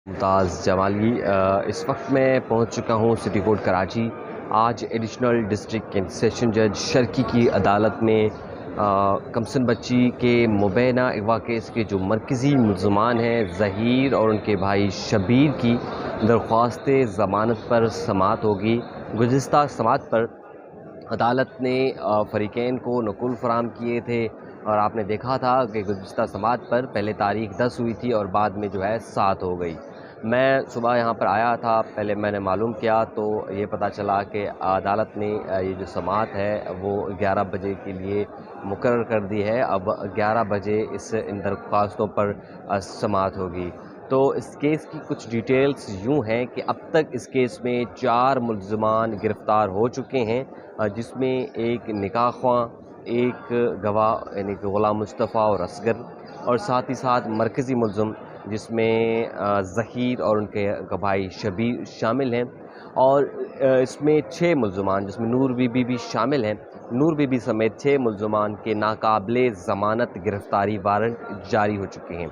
ممتاز جمالی اس وقت میں پہنچ چکا ہوں سٹی کورٹ کراچی۔ آج ایڈیشنل ڈسٹرکٹ اینڈ سیشن جج شرکی کی عدالت میں کمسن بچی کے مبینہ اغوا کیس کے جو مرکزی ملزمان ہیں ظہیر اور ان کے بھائی شبیر کی درخواست ضمانت پر سماعت ہوگی۔ گزشتہ سماعت پر عدالت نے فریقین کو نقول فراہم کیے تھے اور آپ نے دیکھا تھا کہ گزشتہ سماعت پر پہلے تاریخ 10 ہوئی تھی اور بعد میں جو ہے 7 ہو گئی۔ میں صبح یہاں پر آیا تھا، پہلے میں نے معلوم کیا تو یہ پتہ چلا کہ عدالت نے یہ جو سماعت ہے وہ 11 بجے کے لیے مقرر کر دی ہے۔ اب 11 بجے ان درخواستوں پر سماعت ہوگی۔ تو اس کیس کی کچھ ڈیٹیلز یوں ہیں کہ اب تک اس کیس میں 4 ملزمان گرفتار ہو چکے ہیں، جس میں ایک نکاح خواں، ایک گواہ یعنی کہ غلام مصطفیٰ اور اصغر، اور ساتھ ہی ساتھ مرکزی ملزم جس میں ظہیر اور ان کے بھائی شبیر شامل ہیں، اور اس میں 6 ملزمان جس میں نور بی بی بھی شامل ہیں۔ نور بی بی سمیت 6 ملزمان کے ناقابل ضمانت گرفتاری وارنٹ جاری ہو چکے ہیں۔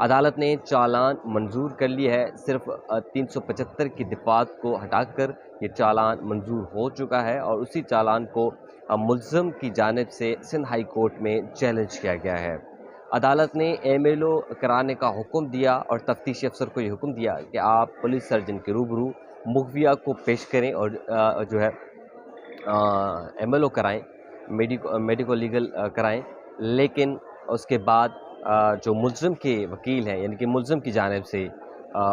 عدالت نے چالان منظور کر لیا ہے، صرف 375 کی دفعات کو ہٹا کر یہ چالان منظور ہو چکا ہے، اور اسی چالان کو ملزم کی جانب سے سندھ ہائی کورٹ میں چیلنج کیا گیا ہے۔ عدالت نے ایم ایل او کرانے کا حکم دیا اور تفتیشی افسر کو یہ حکم دیا کہ آپ پولیس سرجن کے روبرو مغویہ کو پیش کریں اور جو ہے ایم ایل او کرائیں، میڈیکو لیگل کرائیں، لیکن اس کے بعد جو ملزم کے وکیل ہیں یعنی کہ ملزم کی جانب سے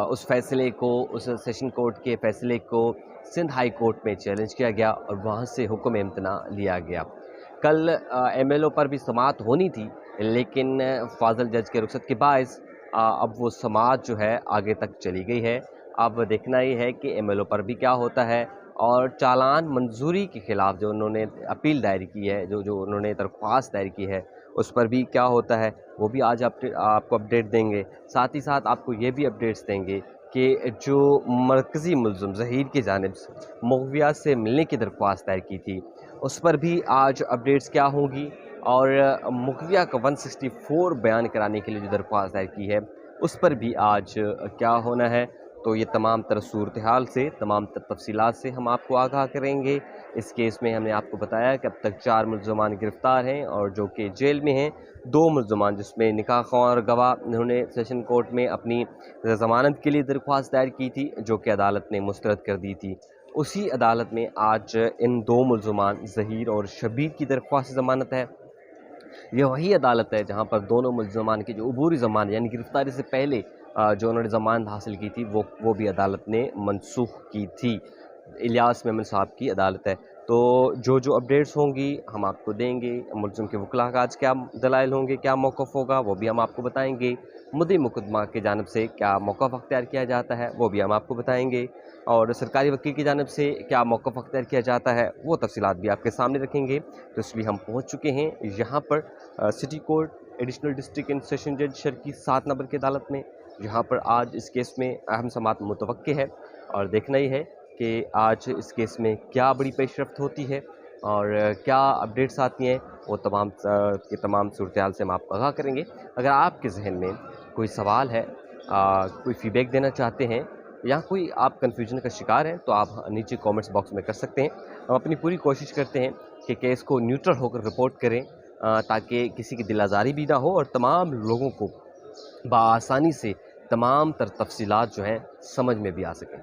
اس فیصلے کو، اس سیشن کورٹ کے فیصلے کو سندھ ہائی کورٹ میں چیلنج کیا گیا اور وہاں سے حکم امتناع لیا گیا۔ کل ایم ایل او پر بھی سماعت ہونی تھی، لیکن فاضل جج کے رخصت کے باعث اب وہ سماعت جو ہے آگے تک چلی گئی ہے۔ اب دیکھنا یہ ہے کہ ایم ایل او پر بھی کیا ہوتا ہے، اور چالان منظوری کے خلاف جو انہوں نے اپیل دائر کی ہے، جو انہوں نے درخواست دائر کی ہے، اس پر بھی کیا ہوتا ہے وہ بھی آج آپ کو اپڈیٹ دیں گے۔ ساتھ ہی ساتھ آپ کو یہ بھی اپڈیٹس دیں گے کہ جو مرکزی ملزم ظہیر کی جانب سے مغویہ سے ملنے کی درخواست دائر کی تھی، اس پر بھی آج اپڈیٹس کیا ہوں گی، اور مغویہ کا 164 بیان کرانے کے لیے جو درخواست دائر کی ہے اس پر بھی آج کیا ہونا ہے۔ تو یہ تمام تر صورتحال سے، تمام تر تفصیلات سے ہم آپ کو آگاہ کریں گے۔ اس کیس میں ہم نے آپ کو بتایا کہ اب تک 4 ملزمان گرفتار ہیں اور جو کہ جیل میں ہیں۔ 2 ملزمان جس میں نکاح خواں اور گواہ، انہوں نے سیشن کورٹ میں اپنی ضمانت کے لیے درخواست دائر کی تھی جو کہ عدالت نے مسترد کر دی تھی۔ اسی عدالت میں آج ان 2 ملزمان ظہیر اور شبیر کی درخواست ضمانت ہے۔ یہ وہی عدالت ہے جہاں پر دونوں ملزمان کی جو عبوری ضمانت یعنی گرفتاری سے پہلے جو انہوں نے ضمانت حاصل کی تھی وہ بھی عدالت نے منسوخ کی تھی۔ الیاس میمن صاحب کی عدالت ہے۔ تو جو اپڈیٹس ہوں گی ہم آپ کو دیں گے۔ ملزم کے وکلاء کا آج کیا دلائل ہوں گے، کیا موقف ہوگا، وہ بھی ہم آپ کو بتائیں گے۔ مدعی مقدمہ کی جانب سے کیا موقف اختیار کیا جاتا ہے وہ بھی ہم آپ کو بتائیں گے، اور سرکاری وکیل کی جانب سے کیا موقف اختیار کیا جاتا ہے وہ تفصیلات بھی آپ کے سامنے رکھیں گے۔ تو اس لیے ہم پہنچ چکے ہیں یہاں پر city court additional district and session جج شرکی 7 نمبر کی عدالت میں، جہاں پر آج اس کیس میں اہم سماعت متوقع ہے، اور دیکھنا یہ ہے کہ آج اس کیس میں کیا بڑی پیش رفت ہوتی ہے اور کیا اپڈیٹس آتی ہیں، وہ تمام صورتحال سے ہم آپ کو آگاہ کریں گے۔ اگر آپ کے ذہن میں کوئی سوال ہے، کوئی فیڈ بیک دینا چاہتے ہیں، یا کوئی آپ کنفیوژن کا شکار ہیں، تو آپ نیچے کامنٹس باکس میں کر سکتے ہیں۔ ہم اپنی پوری کوشش کرتے ہیں کہ کیس کو نیوٹرل ہو کر رپورٹ کریں، تاکہ کسی کی دل آزاری بھی نہ ہو اور تمام لوگوں کو بآسانی سے تمام تر تفصیلات جو ہیں سمجھ میں بھی آ سکیں۔